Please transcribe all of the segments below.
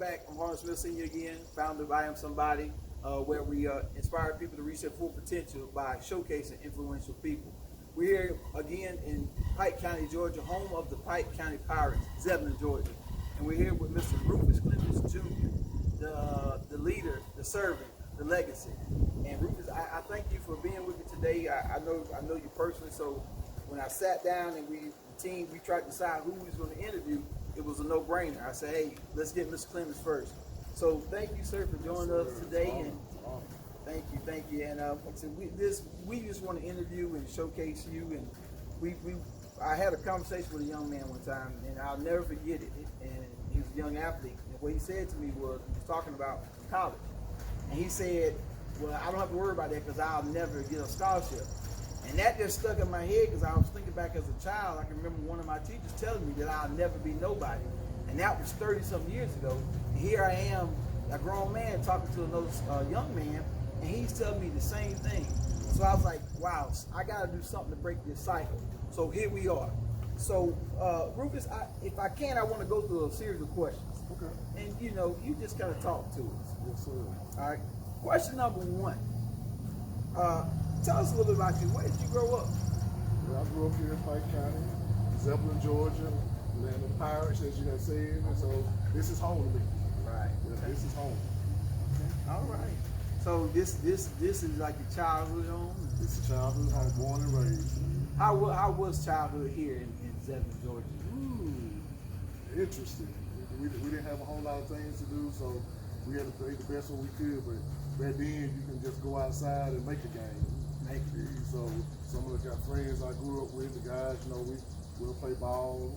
back. I'm Harlan Smith Sr. again, founder of I Am Somebody, where we inspire people to reach their full potential by showcasing influential people. We're here again in Pike County, Georgia, home of the Pike County Pirates, Zebulon, Georgia. And we're here with Mr. Rufus Clemmons, Jr., the leader, the servant, the legacy. And Rufus, I thank you for being with me today. I know you personally, so when I sat down and we tried to decide who we was going to interview, it was a no-brainer. I said, hey, let's get Mr. Clemmons first. So thank you, sir, for joining us today. And thank you. And so we just want to interview and showcase you. And I had a conversation with a young man one time, and I'll never forget it. And he was a young athlete. And what he said to me was, he was talking about college. And he said, well, I don't have to worry about that because I'll never get a scholarship. And that just stuck in my head because I was thinking back as a child. I can remember one of my teachers telling me that I'll never be nobody. And that was 30-something years ago. And here I am, a grown man, talking to another young man, and he's telling me the same thing. So I was like, wow, I got to do something to break this cycle. So here we are. So, Rufus, if I can, I want to go through a series of questions. Okay. And, you just kind of talk to us. Yes, sir. All right. Question number one. Tell us a little bit about you. Where did you grow up? Well, I grew up here in Pike County, Zebulon, Georgia, land of the Pirates, as you have said. And so this is home to me. Right. Yeah, this is home. Okay. All right. So this is like your childhood home? This is childhood home, born and raised. How was childhood here in Zebulon, Georgia? Interesting. We didn't have a whole lot of things to do, so we had to play the best one we could. But back then, you can just go outside and make a game. So some of the friends I grew up with, the guys, we'll play ball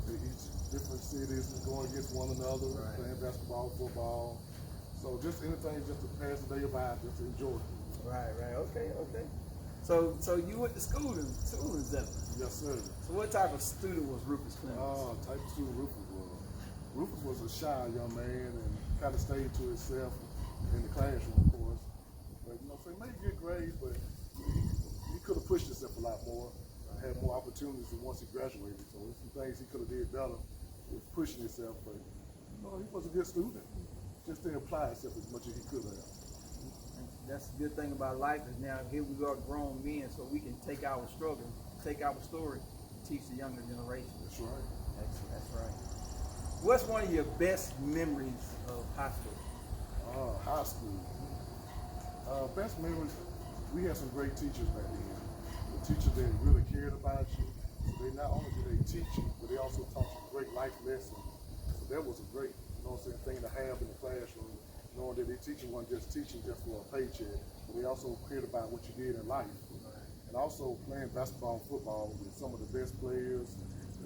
in each different cities and going against one another, right. Playing basketball, football. So just anything just to pass the day by, just to enjoy it. Right. Okay. So you went to school in Zebulon? Yes, sir. So what type of student was Rufus Clemmons? Type of student Rufus was. Rufus was a shy young man and kind of stayed to himself in the classroom, of course. But so he made good grades, but he could have pushed himself a lot more, had more opportunities once he graduated. So there's some things he could have did better with pushing himself, but he was a good student. Just didn't apply himself as much as he could have. That's the good thing about life is now here we are grown men, so we can take our struggle, take our story, and teach the younger generation. That's right. That's right. What's one of your best memories of high school? High school. Best memories, we had some great teachers back then. The teachers that really cared about you. So they not only did they teach you, but they also taught you great life lessons. So that was a great, thing to have in the classroom, knowing that they teaching wasn't just teaching just for a paycheck, but they also cared about what you did in life. And also playing basketball and football with some of the best players,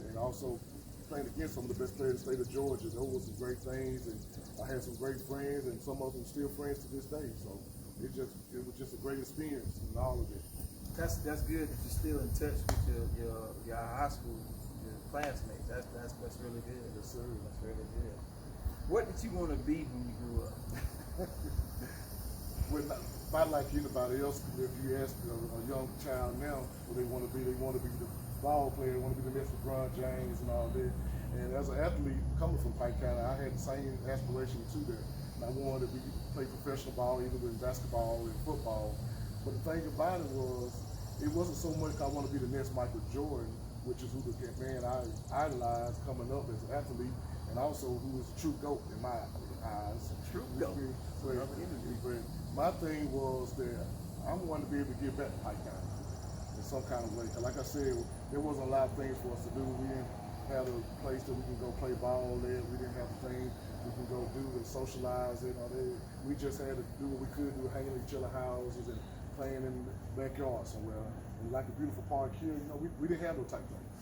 and also playing against some of the best players in the state of Georgia. Those were some great things, and I had some great friends, and some of them still friends to this day. So it was just a great experience in all of it. That's good that you're still in touch with your high school, your classmates. That's really good. Yes, sir. That's really good. What did you want to be when you grew up? Well, not like anybody else. If you ask a young child now what they want to be the ball player, they want to be the next LeBron James and all that. And as an athlete coming from Pike County, I had the same aspiration too there. I wanted to play professional ball, either with basketball and football. But the thing about it wasn't so much I want to be the next Michael Jordan, which is who the man I idolized coming up as an athlete, and also who was the true GOAT in my eyes. True GOAT. But my thing was that I wanted to be able to give back to Pike County in some kind of way. Like I said, there wasn't a lot of things for us to do. We didn't have a place that we can go play ball there. We didn't have a thing we can go do to socialize it. We just had to do what we could do, hanging in each other's houses and playing in the backyard somewhere. And like a beautiful park here, we didn't have no type things.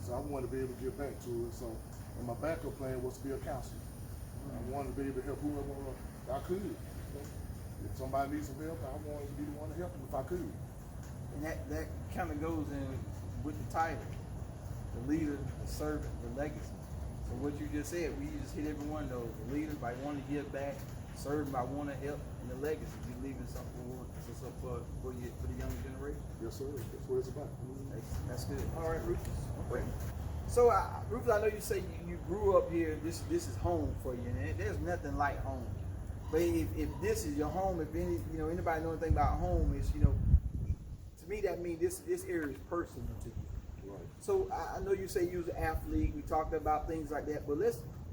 So I wanted to be able to give back to it. So, and my backup plan was to be a counselor. I wanted to be able to help whoever I could. If somebody needs some help, I wanted to be the one to help them if I could. And that kind of goes in with the title, the leader, the servant, the legacy. So what you just said, we just hit every one of those. The leader by wanting to give back, serving by wanting to help, and the legacy, you're leaving something for the younger generation. Yes, sir. That's what it's about. That's good. All right, Rufus. Okay. So, Rufus, I know you say you grew up here. This is home for you, and there's nothing like home. But if this is your home, if anybody know anything about home, is to me that means this area is personal to you. Right. So I know you say you was an athlete. We talked about things like that, but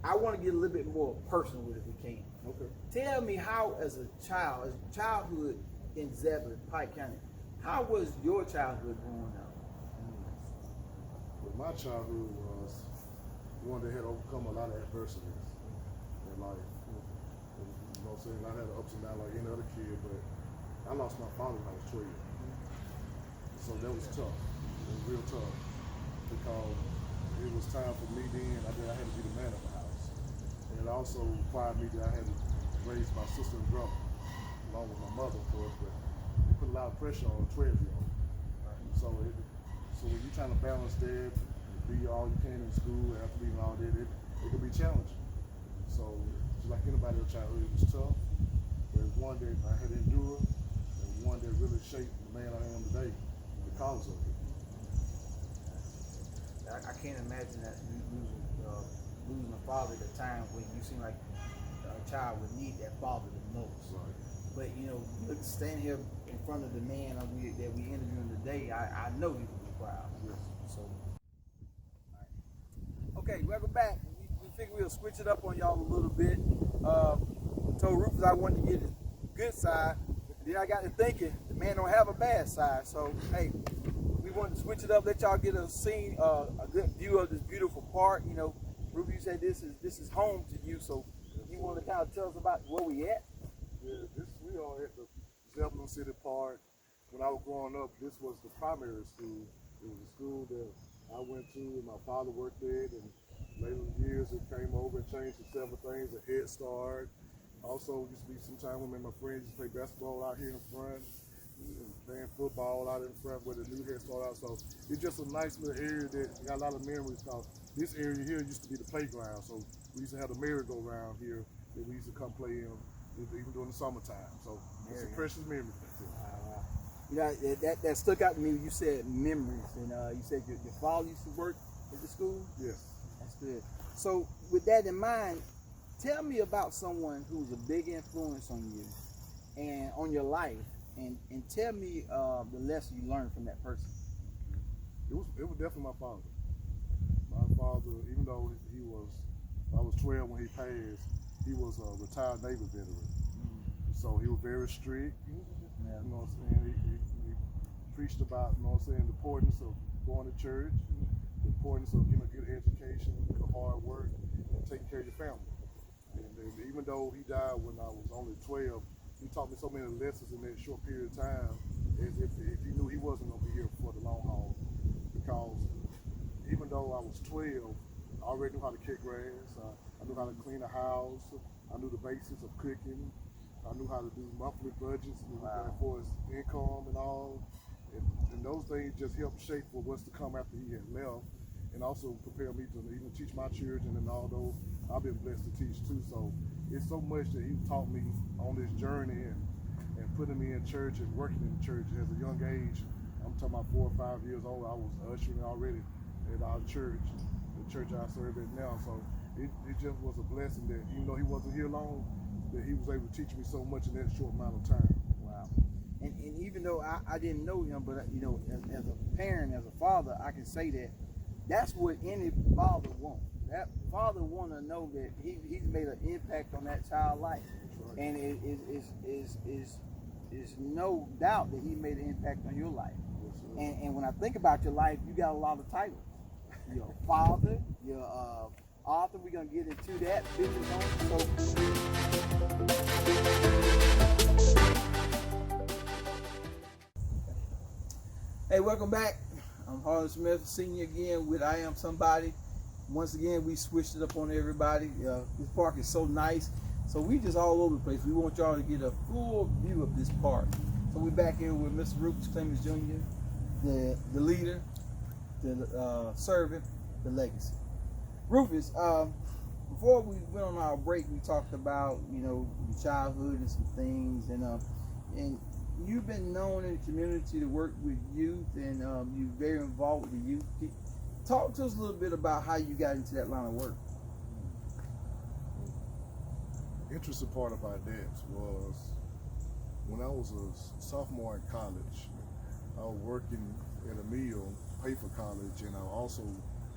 I want to get a little bit more personal with it if we can. Okay. Tell me how, as childhood in Zebulon, Pike County, how was your childhood growing up? Well, my childhood was one that had overcome a lot of adversities in life. You know what I'm saying? I had ups and downs like any other kid, but I lost my father when I was 12. So that was tough. It was real tough because it was time for me then. I had to be the man of the house. And it also required me that I had to raise my sister and brother, along with my mother, of course, but it put a lot of pressure on a 12-year-old. So when you're trying to balance that, be all you can in school, athlete and all that, it can be challenging. So just like anybody else's childhood, it was tough. But it's one that I had to endure, and one that really shaped the man I am today because of it. I can't imagine that losing a father at a time when you seem like a child would need that father the most. Right. But standing here in front of the man that we interviewing today, I know he would be proud. Yes. So, okay, welcome back. We figured we'll switch it up on y'all a little bit. Told Rufus I wanted to get his good side. Then I got to thinking, the man don't have a bad side. So, hey, we wanted to switch it up, let y'all get a good view of this beautiful park. Rufus, you said this is home to you. So, you want to kind of tell us about where we at? Yeah, we are at the Zebulon City Park. When I was growing up, this was the primary school. It was a school that I went to and my father worked at, and later years it came over and changed to several things, a Head Start. Also used to be some time when me and my friends used to play basketball out here in front, and playing football out in front where the new Head Start out. So it's just a nice little area that got a lot of memories. This area here used to be the playground, so we used to have the merry-go-round here that we used to come play in, even during the summertime. So it's a precious memory. That stuck out to me when you said memories, and you said your father used to work at the school? Yes. That's good. So with that in mind, tell me about someone who's a big influence on you and on your life, and tell me the lesson you learned from that person. It was definitely my father. My father, even though I was 12 when he passed, he was a retired Navy veteran. So he was very strict. Yeah. You know what I'm saying? He preached about, you know what I'm saying, the importance of going to church, the importance of getting a good education, the hard work, and taking care of your family. And even though he died when I was only 12, he taught me so many lessons in that short period of time, as if he knew he wasn't going to be here for the long haul. Because even though I was 12, I already knew how to cut grass, I knew how to clean a house, I knew the basics of cooking, I knew how to do monthly budgets as far as income and all. And those things just helped shape for what's to come after he had left, and also prepare me to even teach my children, and although I've been blessed to teach too. So it's so much that he taught me on this journey, and putting me in church and working in church at a young age. I'm talking about 4 or 5 years old, I was ushering already at our church, the church I serve at now. So it just was a blessing that even though he wasn't here long, that he was able to teach me so much in that short amount of time. Wow. And even though I didn't know him, but as a parent, as a father, I can say that that's what any father wants. That father want to know that he's made an impact on that child's life. Right. And it is no doubt that he made an impact on your life. Yes, and when I think about your life, you got a lot of titles. You're a father, you're author. We're going to get into that business Hey, welcome back. I'm Harlan Smith, Senior again with I Am Somebody. Once again, we switched it up on everybody. This park is so nice. So we just all over the place. We want y'all to get a full view of this park. So we're back here with Mr. Rufus Clemmons Jr., the leader, the servant, the legacy. Rufus, before we went on our break, we talked about, your childhood and some things, and you've been known in the community to work with youth, and you're very involved with the youth. Talk to us a little bit about how you got into that line of work. Interesting part about that was when I was a sophomore in college, I was working at a mill, pay for college, and I also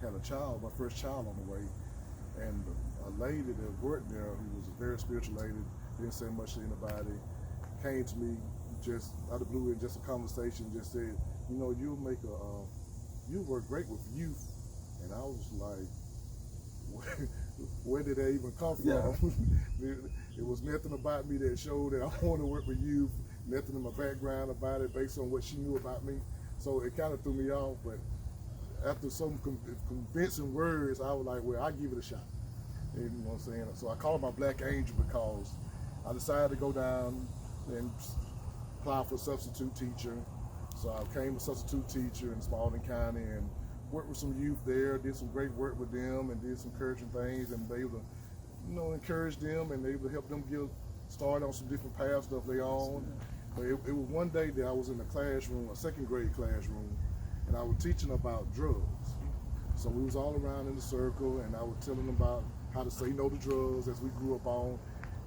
had a child, my first child on the way. And a lady that worked there, who was a very spiritual lady, didn't say much to anybody, came to me just out of the blue in just a conversation, just said, you know, you work great with youth. And I was like, where did that even come from? Yeah. It was nothing about me that showed that I want to work with youth, nothing in my background about it based on what she knew about me. So it kind of threw me off, but after some convincing words, I was like, well, I'll give it a shot. You know what I'm saying? So I called my black angel because I decided to go down and apply for a substitute teacher. So I became a substitute teacher in Spalding County and worked with some youth there, did some great work with them and did some encouraging things and able to, you know, encourage them and able to help them get started on some different paths of their own. But it was one day that I was in a classroom, a second grade classroom, and I was teaching about drugs. So we was all around in the circle and I was telling them about how to say no to drugs as we grew up on.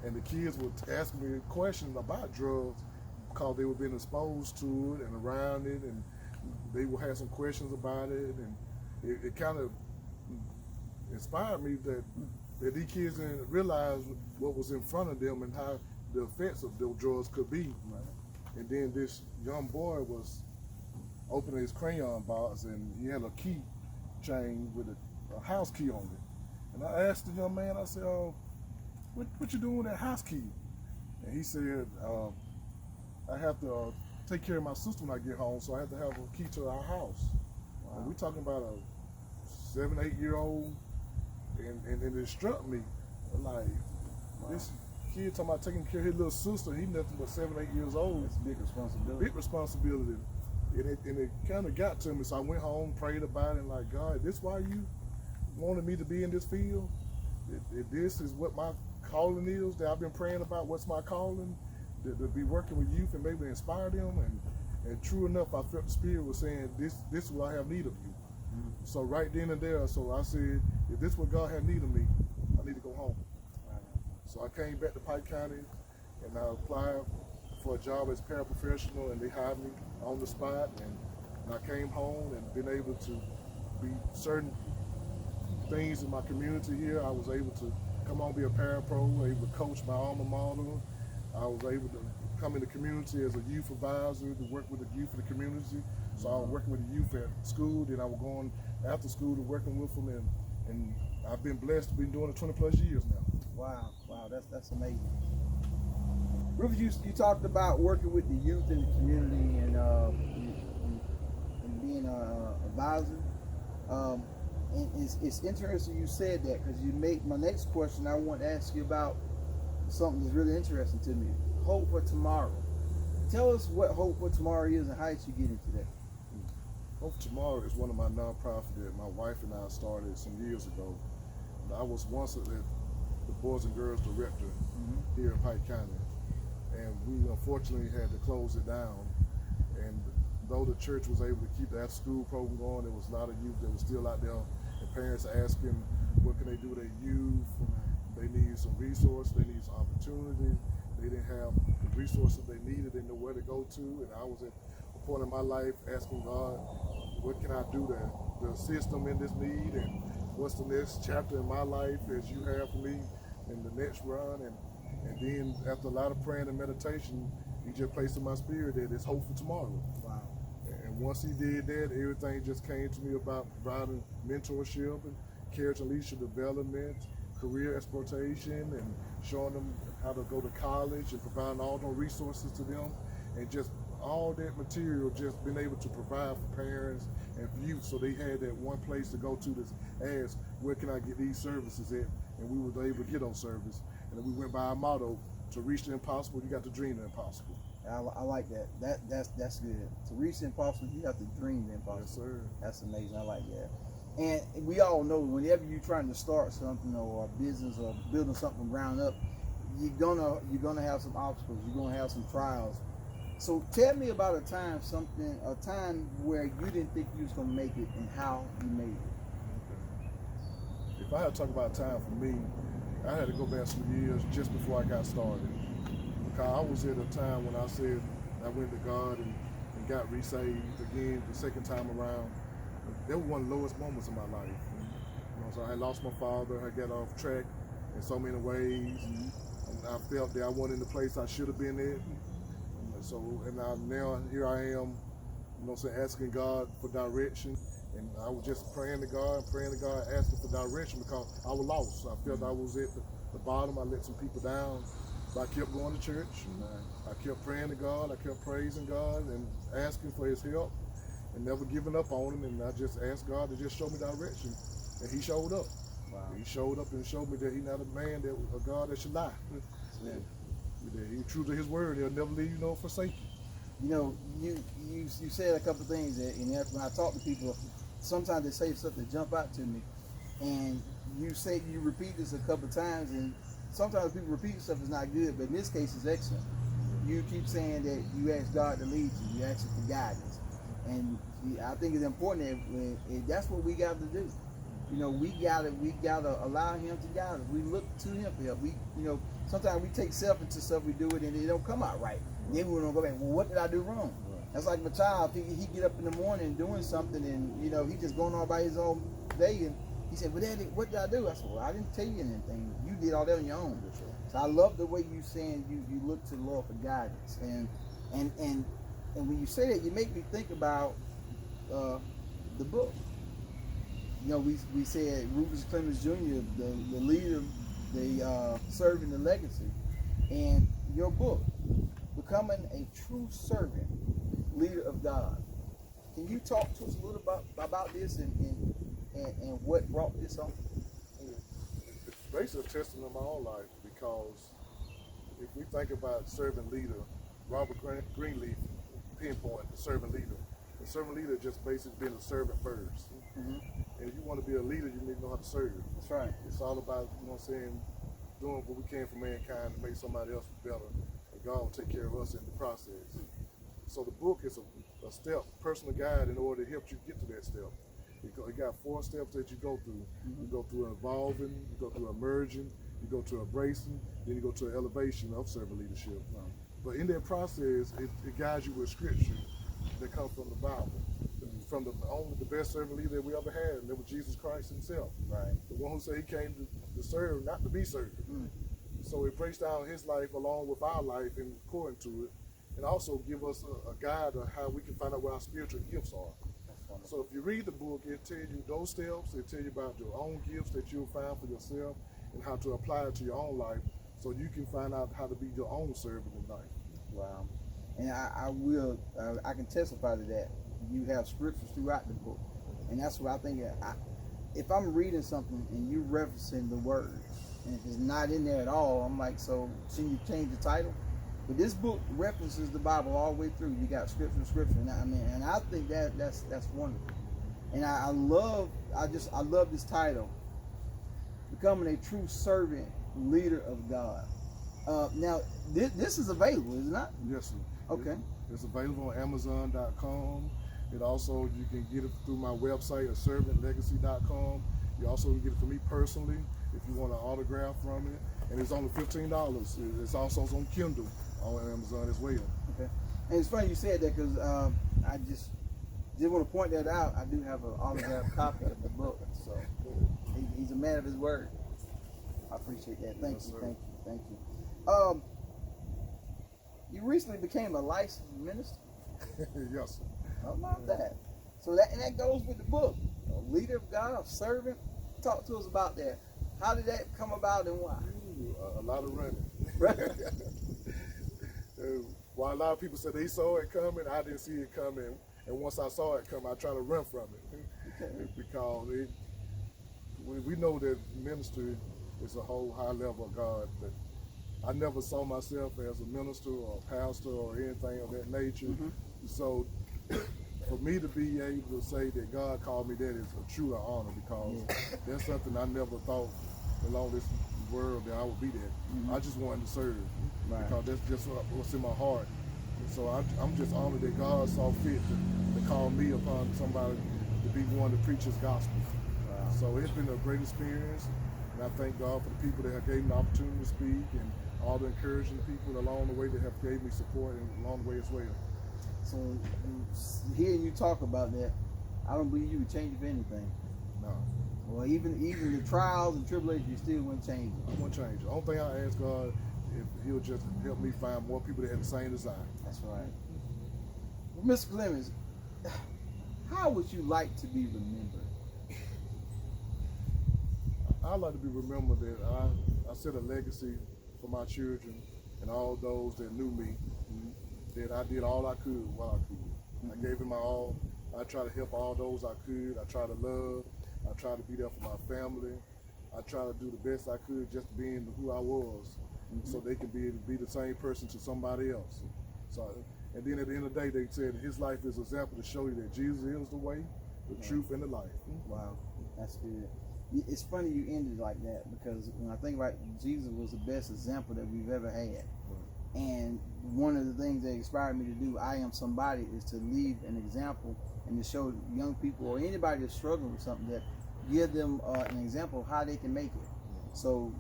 And the kids would ask me questions about drugs because they were being exposed to it and around it, and they would have some questions about it, and it kind of inspired me that these kids didn't realize what was in front of them and how the effects of those drugs could be. Right. And then this young boy was opening his crayon box and he had a key chain with a house key on it. And I asked the young man, I said, what you doing with that house key? And he said, I have to take care of my sister when I get home, so I have to have a key to our house. Wow. And we're talking about a 7, 8-year-old, and it struck me, like, wow, this kid talking about taking care of his little sister, he's nothing but 7, 8 years old. It's a big responsibility. Big responsibility. And it kind of got to me, so I went home, prayed about it, and like, God, this why you wanted me to be in this field? If this is what my calling is, that I've been praying about, what's my calling? To be working with youth and maybe inspire them, and true enough, I felt the Spirit was saying, this is what I have need of you. Mm-hmm. So right then and there, so I said, if this is what God had need of me, I need to go home. So I came back to Pike County and I applied for a job as paraprofessional, and they hired me on the spot, and I came home and been able to be certain things in my community here. I was able to come on, be a parapro, able to coach my alma mater. I was able to come in the community as a youth advisor to work with the youth in the community. So I was working with the youth at school, then I was going after school to working with them, and I've been blessed to be doing it 20 plus years now. Wow, that's amazing. Rufus, you talked about working with the youth in the community and being an advisor. And it's interesting you said that, because you made my next question. I want to ask you about something that's really interesting to me. Hope for Tomorrow. Tell us what Hope for Tomorrow is and how did you get into that? Hope for Tomorrow is one of my nonprofits that my wife and I started some years ago. I was once the Boys and Girls Director here in Pike County, and we unfortunately had to close it down. And though the church was able to keep the after-school program going, there was a lot of youth that was still out there, and parents asking, what can they do with their youth? They needed some resources, they needed some opportunity. They didn't have the resources they needed, they didn't know where to go to. And I was at a point in my life asking God, what can I do to assist them in this need? And what's the next chapter in my life as you have for me in the next run? And then after a lot of praying and meditation, he just placed in my spirit that it's hope for tomorrow. Wow. And once he did that, everything just came to me about providing mentorship and character and leadership development, career exploitation, and showing them how to go to college and providing all those resources to them, and just all that material just been able to provide for parents and for youth, so they had that one place to go to to ask, where can I get these services at? And we were able to get those services. And then we went by our motto, to reach the impossible, you got to dream the impossible. I like that. That's good. To reach the impossible, you have to dream the impossible. Yes, sir. That's amazing. I like that. And we all know, whenever you're trying to start something or a business or building something from ground up, you're gonna have some obstacles. You're gonna have some trials. So tell me about a time where you didn't think you was gonna make it and how you made it. if I had to talk about time for me, I had to go back some years just before I got started. Because I was at a time when I said I went to God and got resaved again the second time around. That was one of the lowest moments of my life. So I had lost my father, I got off track in so many ways, and I felt that I wasn't in the place I should have been in. Now here I am, asking God for direction. And I was just praying to God, asking for direction because I was lost. I felt I was at the bottom. I let some people down. But I kept going to church. I kept praying to God. I kept praising God and asking for his help and never giving up on him. And I just asked God to just show me direction. And he showed up. Wow. He showed up and showed me that he's not a man, a God that should lie. That he's true to his word. He'll never leave you nor forsake you. You said a couple things that, and when I talk to people, sometimes they say stuff that jump out to me, and you repeat this a couple times, and sometimes people repeat stuff that's not good, but in this case it's excellent. You keep saying that you ask God to lead you ask for guidance, and I think it's important that that's what we got to do. We gotta allow him to guide us. We look to him for help. Sometimes we take self into stuff, we do it, and it don't come out right. Then we don't go back, well, what did I do wrong? That's like my child. He get up in the morning doing something, and he just going on by his own day, and he said, well, Daddy, what did I do? I said, well, I didn't tell you anything. You did all that on your own. So I love the way you saying you look to the Lord for guidance, and when you say that, you make me think about the book. We said Rufus Clemmons Jr., the leader, the serving the legacy, and your book, Becoming a True Servant, Leader of God. Can you talk to us a little about this and what brought this on? It's basically a testament of my own life, because if we think about servant leader, Robert Greenleaf pinpoint the servant leader. The servant leader just basically being a servant first. And if you want to be a leader, you need to know how to serve. That's right. It's all about, doing what we can for mankind to make somebody else better. And God will take care of us in the process. So the book is a step, personal guide in order to help you get to that step. It got 4 steps that you go through. You go through evolving, you go through emerging, you go to embracing, then you go to elevation of servant leadership. But in that process, it guides you with scripture that comes from the Bible. From the best servant leader that we ever had, and that was Jesus Christ himself. Right. The one who said he came to serve, not to be served. So it breaks down his life along with our life and according to it, and also give us a guide on how we can find out what our spiritual gifts are. So if you read the book, it'll tell you those steps, it'll tell you about your own gifts that you'll find for yourself and how to apply it to your own life so you can find out how to be your own servant in life. Wow. And I can testify to that. You have scriptures throughout the book, and that's what I think. If I'm reading something and you referencing the words, and if it's not in there at all, I'm like, so shouldn't you change the title? But this book references the Bible all the way through. You got scripture, and I think that's wonderful. And I love this title, Becoming a True Servant, Leader of God. Now this is available, is it not? Yes, sir. Okay. It's available on Amazon.com. It also, you can get it through my website at servantlegacy.com. You also can get it from me personally if you want an autograph from it. And it's only $15. It's also on Kindle on Amazon as well. Okay. And it's funny you said that, because I just did want to point that out. I do have an autographed copy of the book, so he's a man of his word. I appreciate that. Thank you. You recently became a licensed minister. Yes, sir. How about that? So that goes with the book. A leader of God, a servant. Talk to us about that. How did that come about and why? A lot of running. Right. While a lot of people said they saw it coming, I didn't see it coming. And once I saw it come, I tried to run from it. Okay. Because we know that ministry is a whole high level of God, but I never saw myself as a minister or a pastor or anything of that nature. So for me to be able to say that God called me that is a true honor, because that's something I never thought along this world that I would be that. I just wanted to serve, because that's just what's in my heart. And so I'm just honored that God saw fit to call me upon somebody to be one to preach his gospel. So it's been a great experience, and I thank God for the people that have gave me the opportunity to speak, and all the encouraging people along the way that have gave me support and along the way as well. So hearing you talk about that, I don't believe you would change it for anything. No, Well, even the trials and tribulations, you still wouldn't change it. I won't change it. The only thing I ask God, if He'll just help me find more people that have the same desire. That's right. Well, Mr. Clemmons, how would you like to be remembered? I'd like to be remembered that I set a legacy for my children and all those that knew me, that I did all I could while I could. I gave them my all. I try to help all those I could. I try to love. I try to be there for my family. I try to do the best I could just being who I was, so they can be the same person to somebody else. So, and then at the end of the day, they said his life is an example to show you that Jesus is the way, the truth, and the life. Wow, that's good. It's funny you ended like that, because when I think about it, Jesus was the best example that we've ever had. And one of the things that inspired me to do I Am Somebody is to leave an example and to show young people or anybody that's struggling with something, that give them an example of how they can make it. So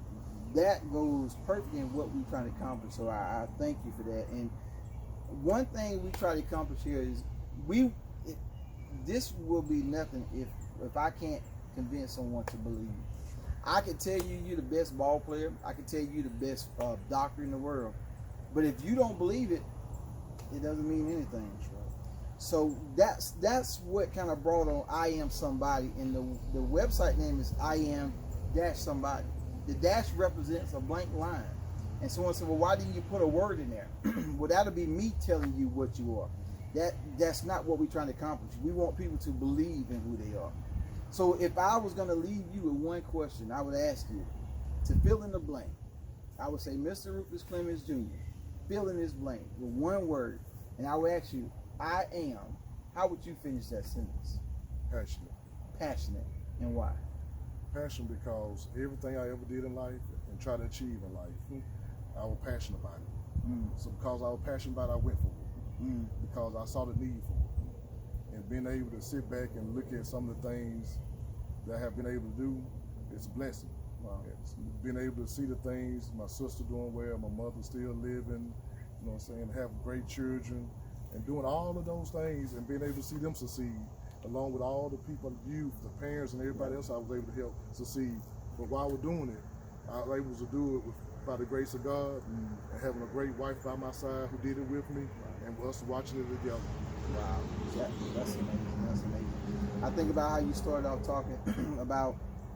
that goes perfectly in what we're trying to accomplish. So I thank you for that. And one thing we try to accomplish here is this will be nothing if I can't convince someone to believe. I can tell you you're the best ball player. I can tell you you're the best doctor in the world. But if you don't believe it, it doesn't mean anything. So that's what kind of brought on I Am Somebody. And the website name is I Am Somebody. The dash represents a blank line. And someone said, well, why didn't you put a word in there? Well, that'll be me telling you what you are. That's not what we're trying to accomplish. We want people to believe in who they are. So if I was going to leave you with one question, I would ask you to fill in the blank. I would say, Mr. Rufus Clemmons Jr., fill in this blank with one word. And I would ask you, I am. How would you finish that sentence? Passionate. Passionate. And why? Passionate because everything I ever did in life and try to achieve in life, I was passionate about it. So because I was passionate about it, I went for it. Because I saw the need for it. And being able to sit back and look at some of the things that I have been able to do, it's a blessing. Wow. Being able to see the things, my sister doing well, my mother still living, you know what I'm saying, have great children, and doing all of those things and being able to see them succeed, along with all the people, the youth, the parents, and everybody else I was able to help succeed. But while we're doing it, I was able to do it by the grace of God, and having a great wife by my side who did it with me, and us watching it together. Wow, that's amazing. That's amazing. I think about how you started off talking about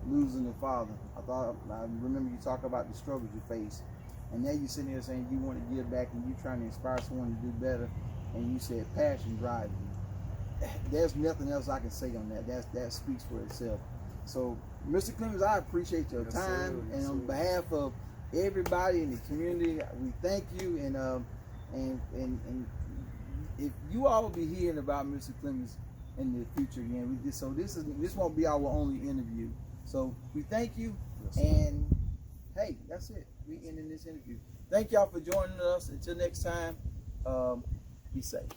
losing a father. I remember you talking about the struggles you face, and now you're sitting here saying you want to give back and you're trying to inspire someone to do better, and you said passion drives you. There's nothing else I can say on that. That speaks for itself. So, Mr. Clemmons, I appreciate your time, and on behalf of everybody in the community, we thank you. And if you all will be hearing about Mr. Clemmons in the future again, this won't be our only interview. So we thank you, and hey, that's it. We ending this interview. Thank y'all for joining us. Until next time, be safe.